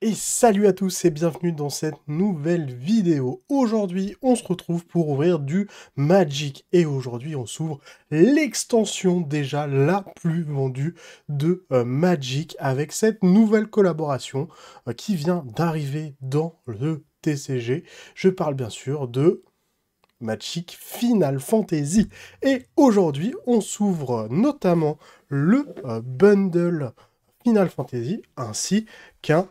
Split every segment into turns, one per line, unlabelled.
Et salut à tous et bienvenue dans cette nouvelle vidéo. Aujourd'hui, on se retrouve pour ouvrir du Magic. Et aujourd'hui, on s'ouvre l'extension déjà la plus vendue de Magic avec cette nouvelle collaboration qui vient d'arriver dans le TCG. Je parle bien sûr de Magic Final Fantasy. Et aujourd'hui, on s'ouvre notamment le bundle Final Fantasy ainsi qu'un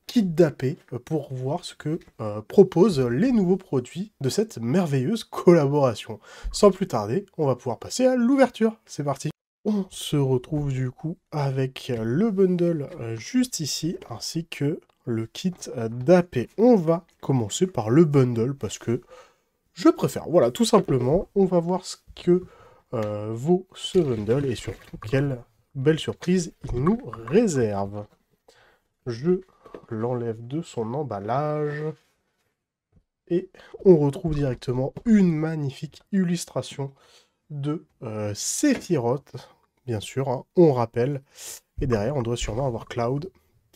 kit d'AP pour voir ce que proposent les nouveaux produits de cette merveilleuse collaboration. Sans plus tarder, on va pouvoir passer à l'ouverture. C'est parti. On se retrouve du coup avec le bundle juste ici, ainsi que le kit d'AP. On va commencer par le bundle parce que je préfère. Voilà, tout simplement, on va voir ce que vaut ce bundle et surtout quelle belle surprise il nous réserve. Je l'enlève de son emballage. Et on retrouve directement une magnifique illustration de Sephiroth, bien sûr, hein, on rappelle. Et derrière, on doit sûrement avoir Cloud.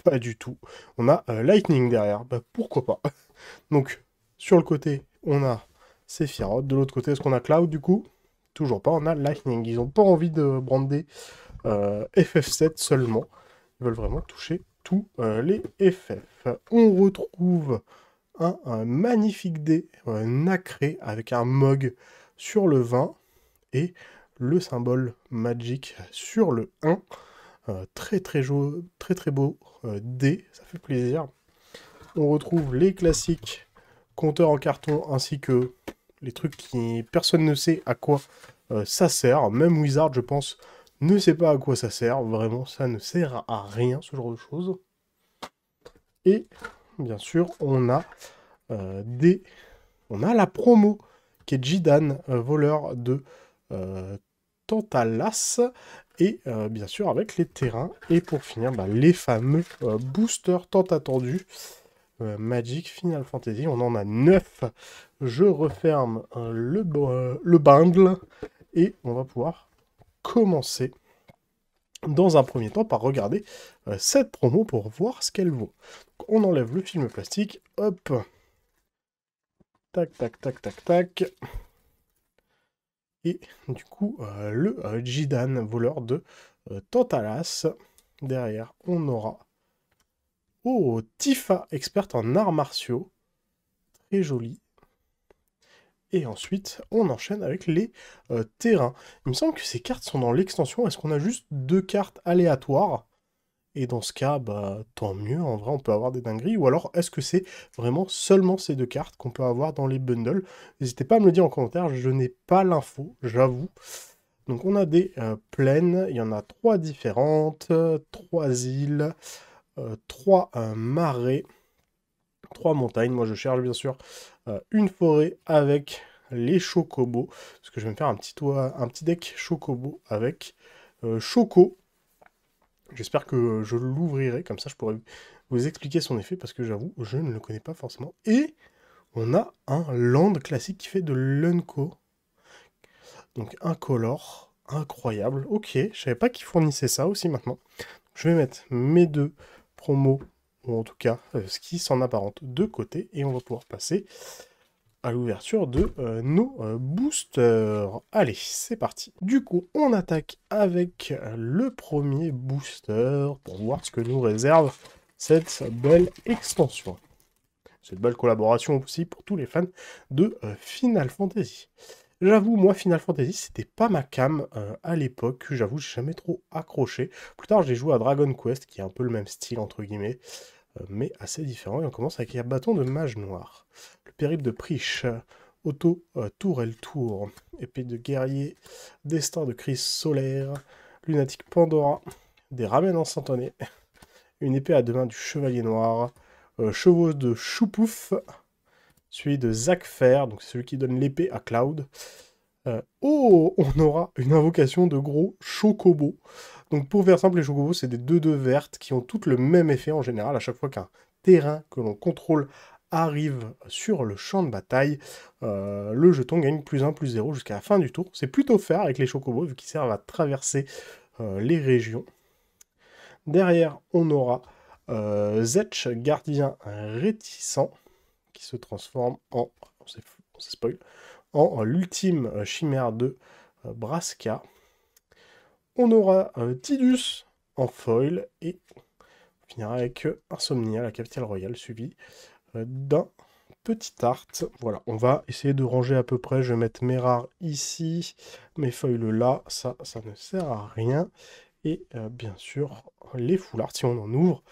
Pas du tout. On a Lightning derrière. Bah, pourquoi pas. Donc, sur le côté, on a Sephiroth. De l'autre côté, est-ce qu'on a Cloud, du coup? Toujours pas, on a Lightning. Ils n'ont pas envie de brander FF7 seulement. Ils veulent vraiment toucher tous les FF. On retrouve un magnifique dé nacré avec un mug sur le 20 et le symbole Magic sur le 1. Très très beau dé, ça fait plaisir. On retrouve les classiques compteurs en carton ainsi que les trucs qui personne ne sait à quoi ça sert. Même Wizard, je pense, ne sait pas à quoi ça sert. Vraiment, ça ne sert à rien, ce genre de choses. Et bien sûr, on a on a la promo qui est Jidan, voleur de Tantalas. Et bien sûr avec les terrains. Et pour finir, bah, les fameux boosters tant attendus. Magic Final Fantasy, on en a 9. Je referme le bundle. Et on va pouvoir commencer dans un premier temps par regarder cette promo pour voir ce qu'elle vaut. Donc, on enlève le film plastique. Hop. Tac, tac, tac, tac, tac. Et du coup, le Jidan, voleur de Tantalas. Derrière, on aura... Oh, Tifa, experte en arts martiaux. Très jolie. Et ensuite, on enchaîne avec les terrains. Il me semble que ces cartes sont dans l'extension. Est-ce qu'on a juste 2 cartes aléatoires? Et dans ce cas, bah, tant mieux, en vrai, on peut avoir des dingueries. Ou alors, est-ce que c'est vraiment seulement ces 2 cartes qu'on peut avoir dans les bundles? N'hésitez pas à me le dire en commentaire, je n'ai pas l'info, j'avoue. Donc on a des plaines, il y en a 3 différentes, 3 îles, 3 marais, 3 montagnes. Moi je cherche bien sûr une forêt avec les chocobos, parce que je vais me faire un petit deck chocobo avec Choco. J'espère que je l'ouvrirai, comme ça je pourrai vous expliquer son effet, parce que j'avoue, je ne le connais pas forcément. Et on a un land classique qui fait de l'Unco. Donc incolore, incroyable. Ok, je savais pas qu'ils fournissaient ça aussi maintenant. Je vais mettre mes 2 promos, ou en tout cas ce qui s'en apparente de côté, et on va pouvoir passer à l'ouverture de nos boosters. Allez, c'est parti. Du coup, on attaque avec le premier booster pour voir ce que nous réserve cette belle extension. Cette belle collaboration aussi pour tous les fans de Final Fantasy. J'avoue, moi, Final Fantasy, c'était pas ma cam à l'époque. J'avoue, j'ai jamais trop accroché. Plus tard, j'ai joué à Dragon Quest, qui est un peu le même style, entre guillemets, mais assez différent. Et on commence avec un bâton de mage noir. Le périple de Prish, Auto, Tour Tour, épée de guerrier, destin de crise solaire, lunatique Pandora, des ramen instantanés, une épée à 2 mains du chevalier noir, chevaux de Choupouf, celui de Zac Fair, donc c'est celui qui donne l'épée à Cloud. Oh, on aura une invocation de gros Chocobo. Donc pour faire simple, les Chocobos, c'est des 2/2 vertes qui ont toutes le même effet en général. À chaque fois qu'un terrain que l'on contrôle arrive sur le champ de bataille, le jeton gagne +1/+0 jusqu'à la fin du tour. C'est plutôt fair avec les Chocobos, vu qu'ils servent à traverser les régions. Derrière, on aura Zetch, gardien réticent, qui se transforme en... On s'est spoil. En l'ultime chimère de Braska. On aura Tidus en foil, et on finira avec Insomnia, la capitale royale, suivi d'un petit art. Voilà, on va essayer de ranger à peu près. Je vais mettre mes rares ici, mes foils là, ça ne sert à rien. Et bien sûr, les foulards, si on en ouvre,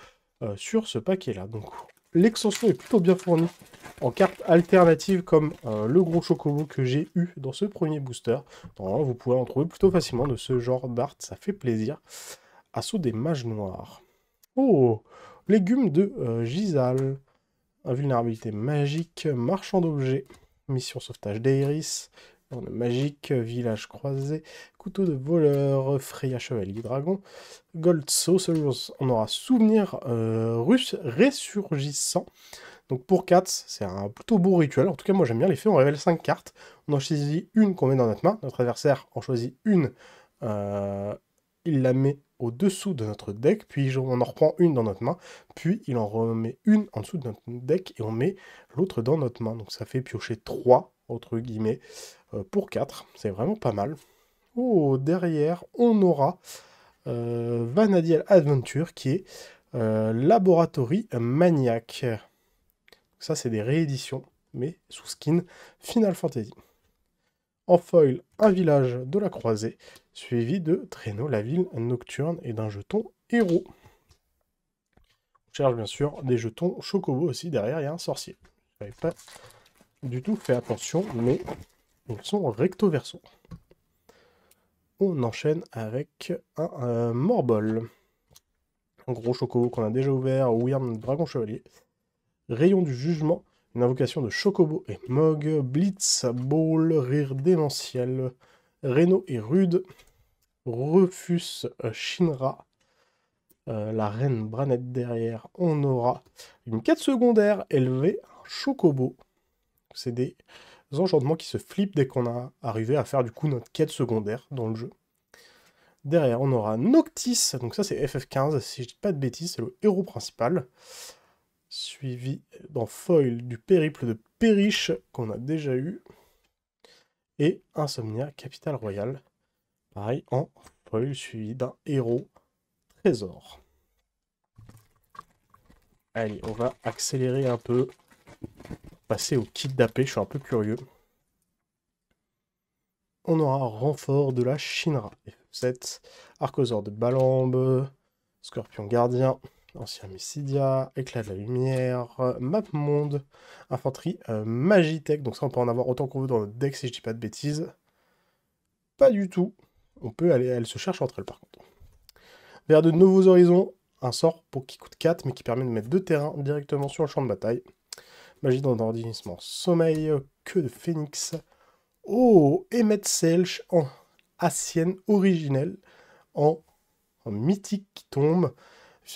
sur ce paquet-là. Donc, l'extension est plutôt bien fournie en cartes alternatives comme le gros chocobo que j'ai eu dans ce premier booster. Normalement, vous pouvez en trouver plutôt facilement de ce genre d'art, ça fait plaisir. Assaut des mages noirs. Oh, légumes de Gisal. Invulnérabilité magique, marchand d'objets, mission sauvetage d'Airis, magique, village croisé, couteau de voleur, Freya chevalier dragon, Gold Sorcerers, on aura souvenir russe ressurgissant. Donc pour 4, c'est un plutôt beau rituel. En tout cas, moi j'aime bien les faits. On révèle 5 cartes. On en choisit une qu'on met dans notre main. Notre adversaire en choisit une. Il la met au-dessous de notre deck. Puis on en reprend une dans notre main. Puis il en remet une en dessous de notre deck. Et on met l'autre dans notre main. Donc ça fait piocher 3, entre guillemets, pour 4. C'est vraiment pas mal. Oh, derrière, on aura Vanadiel Adventure qui est Laboratory Maniac. Ça, c'est des rééditions, mais sous skin Final Fantasy. En foil, un village de la croisée, suivi de Traîneau, la ville nocturne, et d'un jeton héros. On cherche bien sûr des jetons chocobo aussi. Derrière, il y a un sorcier. Je n'avais pas du tout fait attention, mais ils sont recto verso. On enchaîne avec un Morbol. Un gros chocobo qu'on a déjà ouvert, Wyrm Dragon Chevalier. Rayon du jugement, une invocation de Chocobo et Mog, Blitz, Ball, Rire démentiel, Reno et Rude, Refus, Shinra, la reine Branette derrière, on aura une quête secondaire élevée, un Chocobo. C'est des enchantements qui se flippent dès qu'on a arrivé à faire du coup notre quête secondaire dans le jeu. Derrière, on aura Noctis, donc ça c'est FF15, si je dis pas de bêtises, c'est le héros principal. Suivi dans foil du périple de Périche qu'on a déjà eu. Et Insomnia, capitale royale. Pareil en foil, suivi d'un héros trésor. Allez, on va accélérer un peu. Passer au kit d'AP, je suis un peu curieux. On aura renfort de la Shinra. F7, Archosaure de Balambe, Scorpion gardien, Ancien Mysidia, Éclat de la lumière, Map Monde, Infanterie Magitech. Donc ça, on peut en avoir autant qu'on veut dans notre deck si je dis pas de bêtises. Pas du tout. On peut aller, elles se cherchent entre elles par contre. Vers de nouveaux horizons, un sort pour qui coûte 4 mais qui permet de mettre 2 terrains directement sur le champ de bataille. Magie d'endormissement, sommeil, queue de phénix. Oh, Emmet Selch en ancienne originelle, en mythique qui tombe.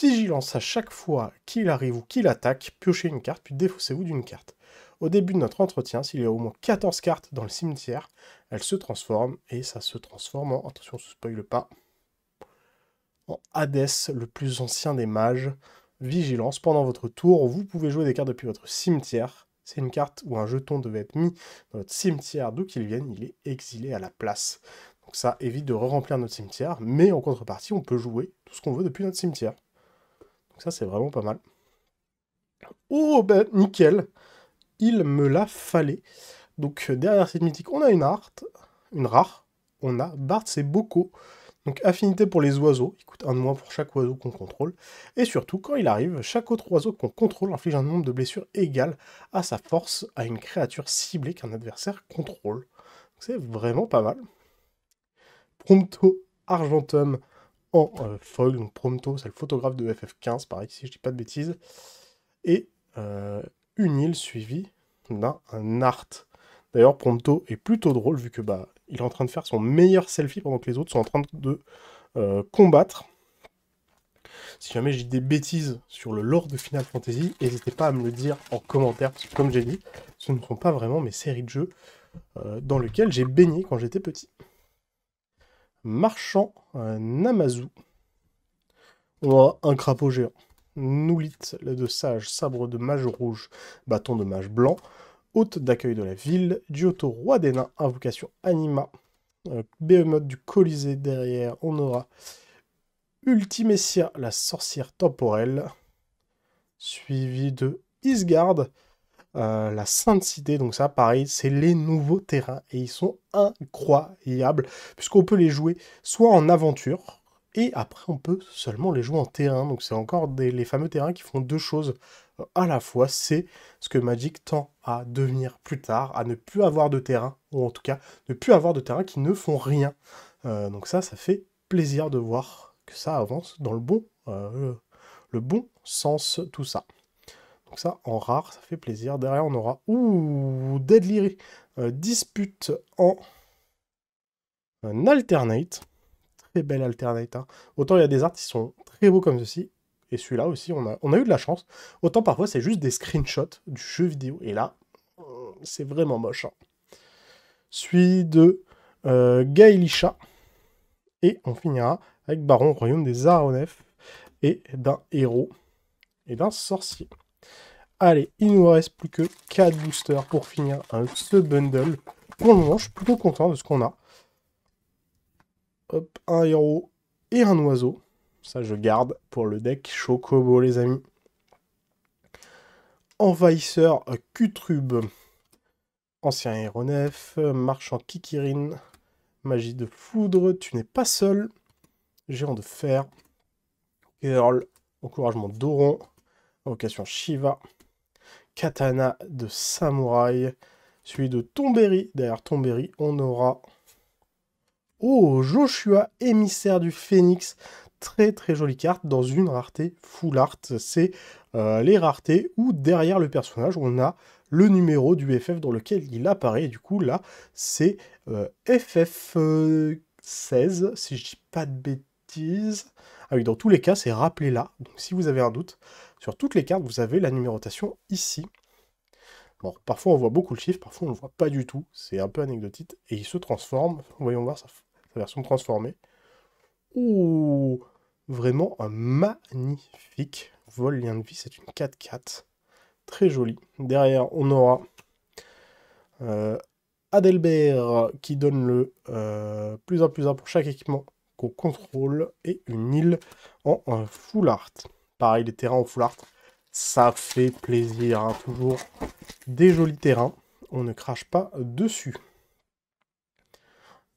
Vigilance à chaque fois qu'il arrive ou qu'il attaque, piochez une carte, puis défaussez-vous d'une carte. Au début de notre entretien, s'il y a au moins 14 cartes dans le cimetière, elle se transforme, et ça se transforme en, attention, je ne spoile pas, en Hadès, le plus ancien des mages. Vigilance, pendant votre tour, vous pouvez jouer des cartes depuis votre cimetière. C'est une carte où un jeton devait être mis dans votre cimetière, d'où qu'il vienne, il est exilé à la place. Donc ça évite de re-remplir notre cimetière, mais en contrepartie, on peut jouer tout ce qu'on veut depuis notre cimetière. Donc ça, c'est vraiment pas mal. Oh, ben, nickel. Il me l'a fallait. Donc, derrière cette mythique, on a une rare. On a Bart et Boko. Donc, affinité pour les oiseaux. Il coûte 1 de moins pour chaque oiseau qu'on contrôle. Et surtout, quand il arrive, chaque autre oiseau qu'on contrôle inflige un nombre de blessures égal à sa force à une créature ciblée qu'un adversaire contrôle. C'est vraiment pas mal. Prompto Argentum en foil, donc Prompto, c'est le photographe de FF15, pareil, si je dis pas de bêtises. Et une île suivie d'un art. D'ailleurs, Prompto est plutôt drôle, vu que bah, il est en train de faire son meilleur selfie pendant que les autres sont en train de combattre. Si jamais j'ai des bêtises sur le lore de Final Fantasy, n'hésitez pas à me le dire en commentaire, parce que comme j'ai dit, ce ne sont pas vraiment mes séries de jeux dans lesquelles j'ai baigné quand j'étais petit. Marchand Namazu. On a un crapaud géant. Noulite de sage, sabre de mage rouge, bâton de mage blanc, hôte d'accueil de la ville, Giotto, roi des nains, invocation anima, Behemoth du Colisée derrière, on aura Ultimessia, la sorcière temporelle, suivi de Isgard, la Sainte Cité. Donc ça, pareil, c'est les nouveaux terrains et ils sont incroyables puisqu'on peut les jouer soit en aventure et après on peut seulement les jouer en terrain. Donc c'est encore les fameux terrains qui font deux choses à la fois. C'est ce que Magic tend à devenir plus tard, à ne plus avoir de terrain, ou en tout cas ne plus avoir de terrain qui ne font rien. Donc ça fait plaisir de voir que ça avance dans le bon sens, tout ça. Donc ça, en rare, ça fait plaisir. Derrière, on aura... Ouh, Deadly Dispute en alternate. Très belle alternate. Hein. Autant il y a des arts qui sont très beaux comme ceci. Et celui-là aussi, on a eu de la chance. Autant parfois, c'est juste des screenshots du jeu vidéo. Et là, c'est vraiment moche. Hein. Celui de Gaelisha. Et on finira avec Baron, Royaume des Aronef. Et d'un héros. Et d'un sorcier. Allez, il nous reste plus que 4 boosters pour finir ce bundle. Pour le moment, je suis plutôt content de ce qu'on a. Hop, un héros et un oiseau. Ça, je garde pour le deck Chocobo, les amis. Envahisseur Q-Trube. Ancien aéronef. Marchand Kikirin. Magie de foudre. Tu n'es pas seul. Géant de fer. Girl. Encouragement d'Oron. Invocation Shiva. Katana de samouraï. Celui de Tomberry. Derrière Tomberry, on aura... Oh, Joshua, émissaire du Phénix. Très très jolie carte dans une rareté full art. C'est les raretés où derrière le personnage, on a le numéro du FF dans lequel il apparaît. Et du coup, là, c'est FF16, si je dis pas de bêtises. Ah oui, dans tous les cas, c'est rappelé là. Donc si vous avez un doute, sur toutes les cartes, vous avez la numérotation ici. Bon, parfois on voit beaucoup le chiffre, parfois on ne le voit pas du tout. C'est un peu anecdotique. Et il se transforme. Voyons voir sa version transformée. Ouh, vraiment un magnifique vol lien de vie. C'est une 4-4. Très jolie. Derrière, on aura Adelbert qui donne le +1/+1 pour chaque équipement qu'on contrôle. Et une île en full art. Pareil, les terrains en full art. Ça fait plaisir, hein, toujours des jolis terrains. On ne crache pas dessus.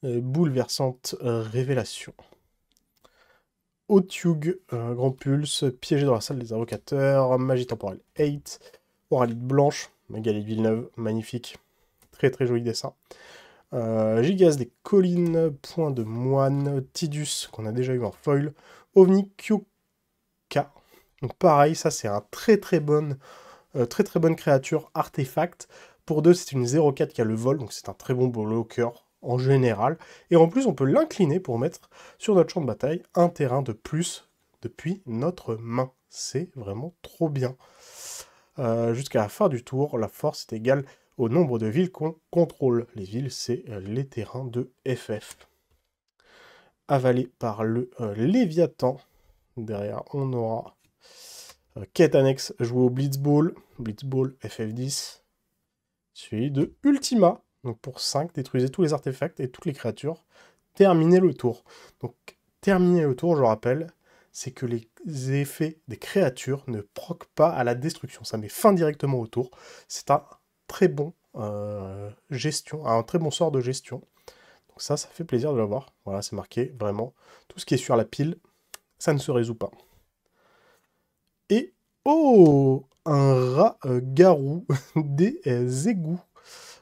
Bouleversante révélation. Otyug, Grand Pulse, piégé dans la salle des invocateurs, magie temporelle 8, Oralite blanche, Magali Villeneuve, magnifique. Très très joli dessin. Gigas des collines, point de moine, Tidus, qu'on a déjà eu en foil, OVNI Kyoka. Donc pareil, ça c'est un très très bonne créature artefact. Pour 2, c'est une 0-4 qui a le vol, donc c'est un très bon bloqueur en général. Et en plus, on peut l'incliner pour mettre sur notre champ de bataille un terrain de plus depuis notre main. C'est vraiment trop bien. Jusqu'à la fin du tour, la force est égale au nombre de villes qu'on contrôle. Les villes, c'est les terrains de FF. Avalé par le Léviathan. Derrière, on aura quête annexe jouée au Blitzball. Blitzball FF10. Suivi de Ultima. Donc pour 5, détruisez tous les artefacts et toutes les créatures. Terminez le tour. Donc terminer le tour, je rappelle, c'est que les effets des créatures ne proquent pas à la destruction. Ça met fin directement au tour. C'est un très bon un très bon sort de gestion. Donc ça fait plaisir de l'avoir. Voilà, c'est marqué, vraiment. Tout ce qui est sur la pile, ça ne se résout pas. Et, oh, un rat-garou des égouts.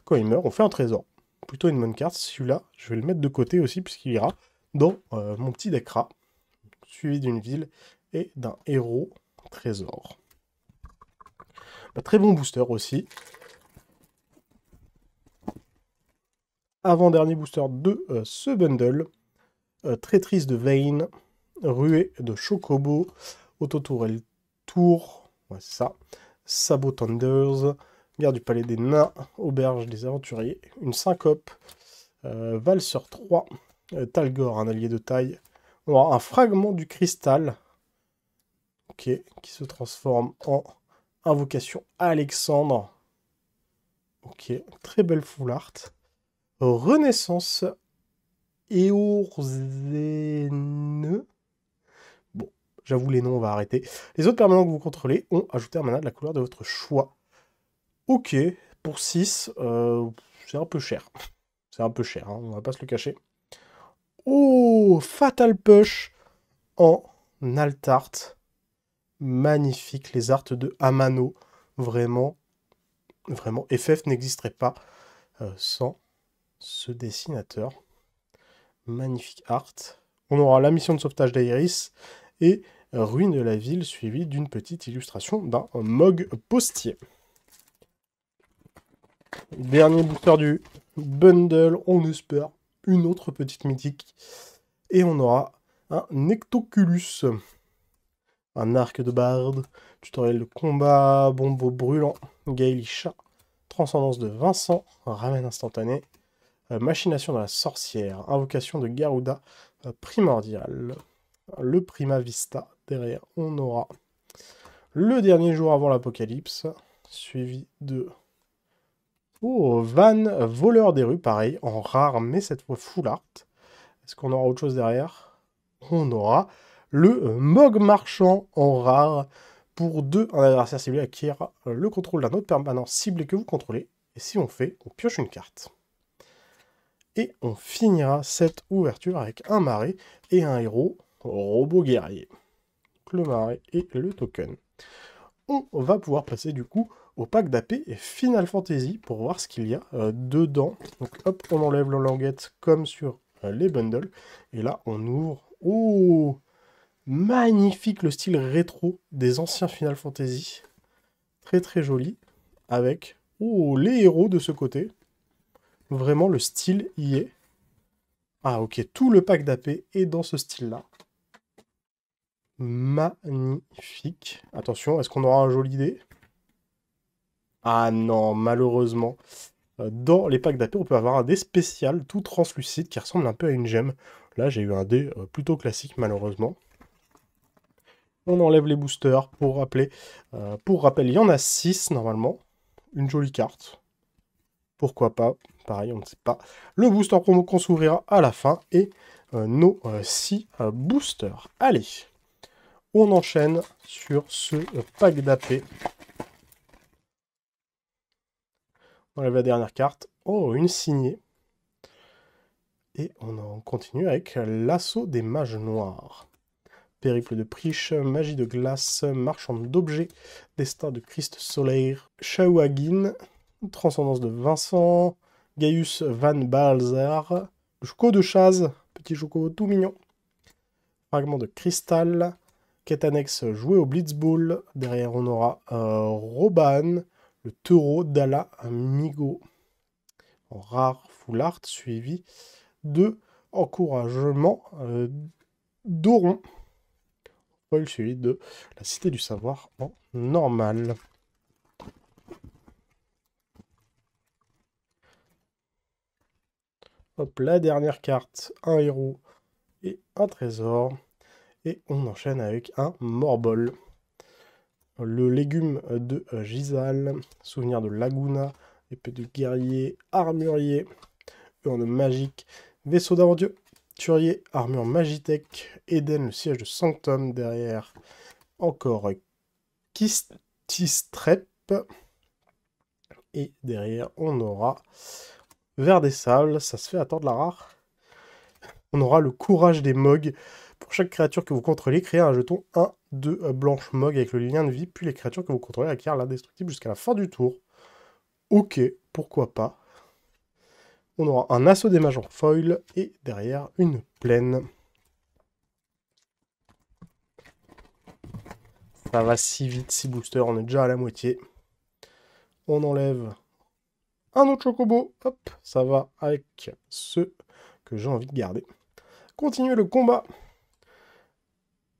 Quand il meurt, on fait un trésor. Plutôt une bonne carte. Celui-là, je vais le mettre de côté aussi, puisqu'il ira dans mon petit deck rat. Suivi d'une ville et d'un héros trésor. Bah, très bon booster aussi. Avant-dernier booster de ce bundle. Traîtrise de Vayne. Ruée de Chocobo. Autotourelle Tour. Ouais, c'est ça. Sabot Thunders. Garde du palais des nains. Auberge des aventuriers. Une syncope. Valseur 3. Talgor, un allié de taille. On aura un fragment du cristal. Ok, qui se transforme en invocation Alexandre. Ok, très belle full art. Renaissance Eorzene. Bon, j'avoue les noms, on va arrêter. Les autres permanents que vous contrôlez ont ajouté un mana de la couleur de votre choix. Ok, pour 6, c'est un peu cher. C'est un peu cher, hein, on va pas se le cacher. Oh, Fatal Push en Altart. Magnifique, les arts de Amano. Vraiment, vraiment, FF n'existerait pas sans ce dessinateur. Magnifique art. On aura la mission de sauvetage d'Aeris et ruine de la ville, suivie d'une petite illustration d'un Mog postier. Dernier booster du bundle, on espère une autre petite mythique. Et on aura un Nectoculus, un arc de barde, tutoriel de combat, bombo brûlant, Gaelisha, transcendance de Vincent, ramène instantané, machination de la sorcière, invocation de Garuda, primordial, le Prima Vista. Derrière, on aura le dernier jour avant l'apocalypse, suivi de Van, voleur des rues, pareil, en rare, mais cette fois full art. Est-ce qu'on aura autre chose derrière? On aura le Mog marchand en rare. Pour 2, un adversaire ciblé acquiert le contrôle d'un autre permanent ciblé que vous contrôlez. Et si on fait, on pioche une carte. Et on finira cette ouverture avec un marais et un héros robot guerrier. Le marais et le token. On va pouvoir passer du coup au pack d'AP et Final Fantasy pour voir ce qu'il y a dedans. Donc hop, on enlève la languette comme sur les bundles. Et là, on ouvre. Oh, magnifique le style rétro des anciens Final Fantasy. Très très joli. Avec les héros de ce côté. Vraiment, le style y est. Ah ok, tout le pack d'AP est dans ce style-là. Magnifique. Attention, est-ce qu'on aura un joli dé? Ah non, malheureusement. Dans les packs d'AP, on peut avoir un dé spécial tout translucide qui ressemble un peu à une gemme. Là, j'ai eu un dé plutôt classique, malheureusement. On enlève les boosters pour rappeler. Pour rappel, il y en a 6 normalement. Une jolie carte. Pourquoi pas? Pareil, on ne sait pas. Le booster promo qu'on s'ouvrira à la fin et nos 6 boosters. Allez, on enchaîne sur ce pack d'AP. On enlève la dernière carte. Oh, une signée. Et on continue avec l'assaut des mages noirs. Périple de Priche, magie de glace, marchande d'objets, destin de Christ Solaire, Shawagin, transcendance de Vincent, Gaius Van Balzar, le choco de Chaz, petit choco tout mignon, fragment de cristal, quête annexe jouée au Blitzball, derrière on aura Roban, le taureau d'Ala Migo, en rare full art, suivi de encouragement d'Oron. Foil suivi de la Cité du Savoir en normal. Hop, la dernière carte, un héros et un trésor. Et on enchaîne avec un Morbol. Le légume de Gisal, souvenir de Laguna, épée de guerrier, armurier, urne magique, vaisseau d'aventurier, armure Magitech, Eden, le siège de Sanctum, derrière encore Kististrep, et derrière on aura Vers des Sables, ça se fait attendre la rare. On aura le courage des Mogs. Pour chaque créature que vous contrôlez, créez un jeton 1, 2 blanche Mog avec le lien de vie, puis les créatures que vous contrôlez acquièrent l'indestructible jusqu'à la fin du tour. Ok, pourquoi pas. On aura un assaut des mages en foil, et derrière une plaine. Ça va si vite, 6 boosters, on est déjà à la moitié. On enlève un autre chocobo, hop, ça va avec ceux que j'ai envie de garder. Continuez le combat.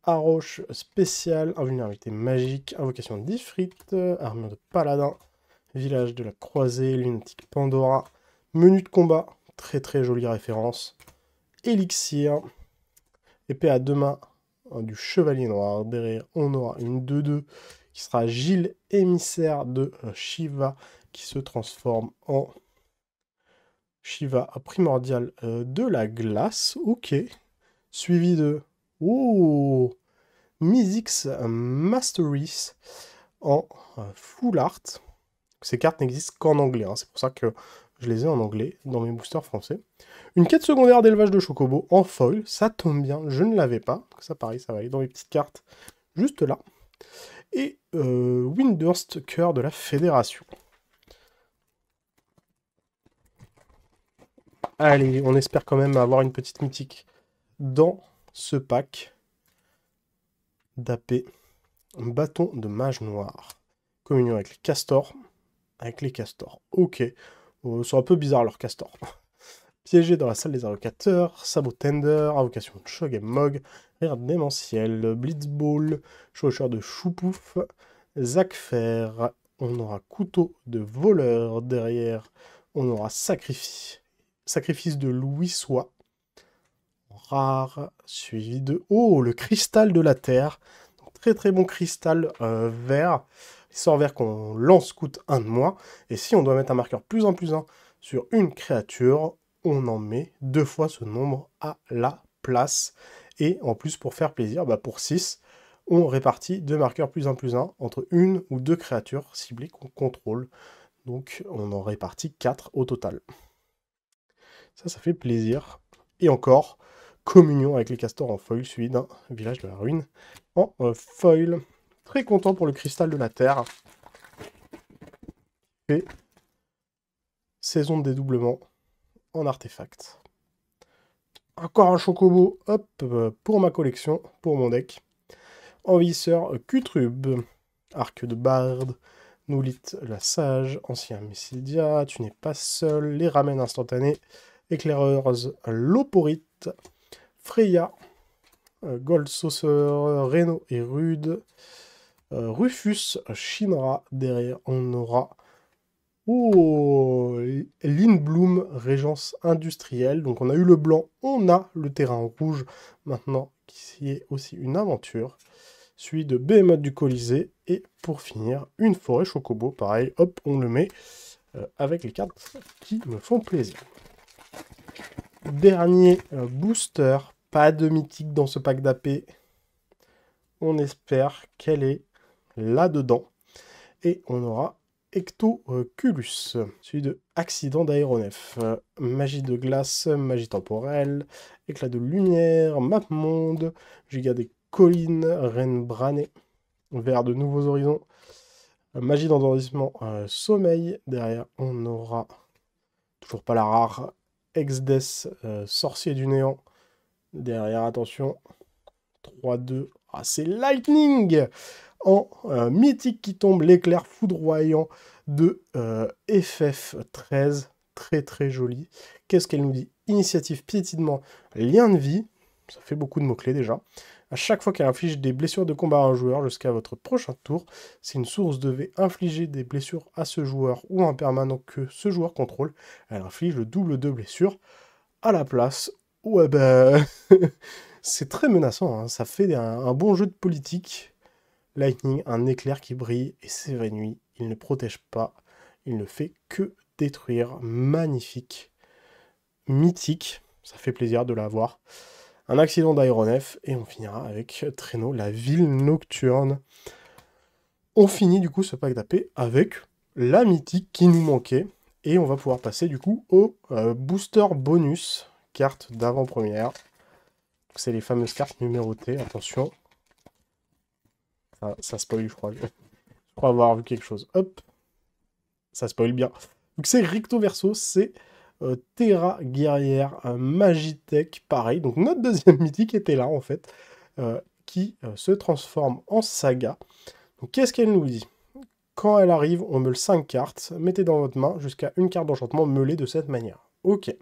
Arroche spéciale, invulnérabilité magique, invocation d'Ifrit, armure de paladin, village de la croisée, lunatique Pandora, menu de combat, très très jolie référence, élixir, épée à deux mains, du Chevalier Noir. Derrière, on aura une 2-2 qui sera Gilles, émissaire de Shiva, qui se transforme en Shiva primordial de la glace. Ok. Suivi de... Oh, Mythix Masteries en full art. Ces cartes n'existent qu'en anglais, hein. C'est pour ça que je les ai en anglais dans mes boosters français. Une quête secondaire d'élevage de chocobo en foil, ça tombe bien, je ne l'avais pas. Ça pareil, ça va aller dans les petites cartes juste là. Et Windurst, cœur de la Fédération. Allez, on espère quand même avoir une petite mythique dans ce pack d'AP. Bâton de mage noir. Communion avec les castors. Avec les castors. Ok. C'est un peu bizarre leur castor. Piégé dans la salle des invocateurs. Sabot Tender. Invocation de Shog et Mog. Rire démentiel. Blitzball. Chaucheur de Choupouf. Zakfer. On aura couteau de voleur derrière. On aura sacrifice de Louis Soie. Rare. Suivi de... Oh, le cristal de la terre. Très très bon cristal vert. Les sorts verts qu'on lance coûtent 1 de moins. Et si on doit mettre un marqueur +1 +1 sur une créature, on en met 2 fois ce nombre à la place. Et en plus, pour faire plaisir, pour 6, on répartit 2 marqueurs +1 +1 entre une ou 2 créatures ciblées qu'on contrôle. Donc on en répartit 4 au total. Ça fait plaisir. Et encore, communion avec les castors en foil, suivi d'un village de la ruine en foil. Très content pour le cristal de la terre. Et saison de dédoublement en artefact. Encore un chocobo, hop, pour ma collection, pour mon deck. Envahisseur Cutrube, arc de barde, Noulite la sage, ancien Messidia, tu n'es pas seul, les ramènes instantanés, éclaireuse Loporite, Freya, Gold Sauceur, Reno et Rude, Rufus, Shinra, derrière on aura Lindblum, Régence industrielle, donc on a eu le blanc, on a le terrain rouge, maintenant qui est aussi une aventure, suivi de Behemoth du Colisée, et pour finir, une forêt chocobo, pareil, hop, on le met avec les cartes qui me font plaisir. Dernier booster, pas de mythique dans ce pack d'AP. On espère qu'elle est là-dedans. Et on aura Ectoculus, suivi de Accident d'aéronef. Magie de glace, magie temporelle, éclat de lumière, map monde, giga des collines, reine branée, vers de nouveaux horizons, magie d'endormissement, sommeil. Derrière, on aura, toujours pas la rare, Exdes, sorcier du néant. Derrière, attention, 3-2, ah, c'est Lightning en mythique qui tombe, l'éclair foudroyant de FF13, très très joli. Qu'est-ce qu'elle nous dit? Initiative, piétinement, lien de vie, ça fait beaucoup de mots-clés déjà. À chaque fois qu'elle inflige des blessures de combat à un joueur jusqu'à votre prochain tour, si une source devait infliger des blessures à ce joueur ou à un permanent que ce joueur contrôle, elle inflige le double de blessures à la place. Ouais, c'est très menaçant, hein. Ça fait un bon jeu de politique. Lightning, un éclair qui brille et s'évanouit. Il ne protège pas, il ne fait que détruire. Magnifique. Mythique, ça fait plaisir de l'avoir. Un accident d'aéronef, et on finira avec Traîneau, la ville nocturne. On finit du coup ce pack d'AP avec la mythique qui nous manquait. Et on va pouvoir passer du coup au booster bonus, carte d'avant-première. C'est les fameuses cartes numérotées, attention. Ça spoil, je crois. Je crois avoir vu quelque chose. Hop. Ça spoil bien. Donc c'est Recto Verso, c'est Terra guerrière, Magitech, pareil. Donc notre deuxième mythique était là, en fait, qui se transforme en saga. Donc qu'est-ce qu'elle nous dit? Quand elle arrive, on meule 5 cartes. Mettez dans votre main jusqu'à une carte d'enchantement meulée de cette manière. Ok.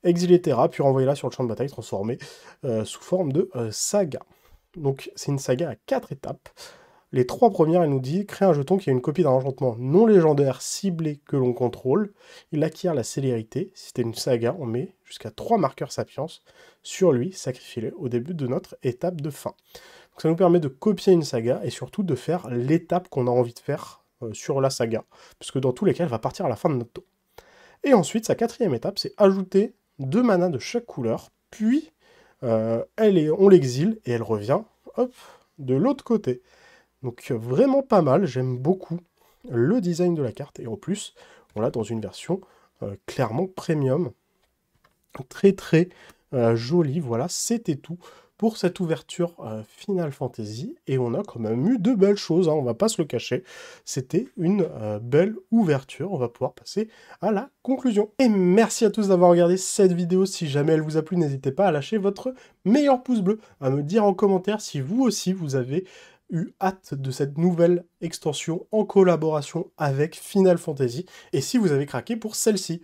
Exilez Terra, puis renvoyez-la sur le champ de bataille transformée sous forme de saga. Donc c'est une saga à 4 étapes. Les 3 premières, elle nous dit, crée un jeton qui a une copie d'un enchantement non légendaire ciblé que l'on contrôle. Il acquiert la célérité. Si c'était une saga, on met jusqu'à 3 marqueurs sapiens sur lui, sacrifiez-les au début de notre étape de fin. Donc ça nous permet de copier une saga et surtout de faire l'étape qu'on a envie de faire sur la saga. Puisque dans tous les cas, elle va partir à la fin de notre tour. Et ensuite, sa 4e étape, c'est ajouter 2 manas de chaque couleur, puis on l'exile et elle revient, hop, de l'autre côté. Donc vraiment pas mal, j'aime beaucoup le design de la carte, et en plus, on l'a dans une version clairement premium, très très jolie. Voilà, c'était tout pour cette ouverture Final Fantasy, et on a quand même eu de belles choses, hein, on va pas se le cacher. C'était une belle ouverture, on va pouvoir passer à la conclusion. Et merci à tous d'avoir regardé cette vidéo. Si jamais elle vous a plu, n'hésitez pas à lâcher votre meilleur pouce bleu, à me dire en commentaire si vous aussi vous avez eu hâte de cette nouvelle extension en collaboration avec Final Fantasy, et si vous avez craqué pour celle-ci.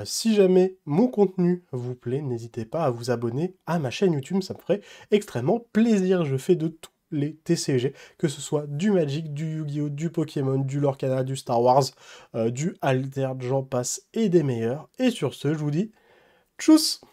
Si jamais mon contenu vous plaît, n'hésitez pas à vous abonner à ma chaîne YouTube, ça me ferait extrêmement plaisir. Je fais de tous les TCG, que ce soit du Magic, du Yu-Gi-Oh!, du Pokémon, du Lorcana, du Star Wars, du Altered, j'en passe, et des meilleurs. Et sur ce, je vous dis tchuss!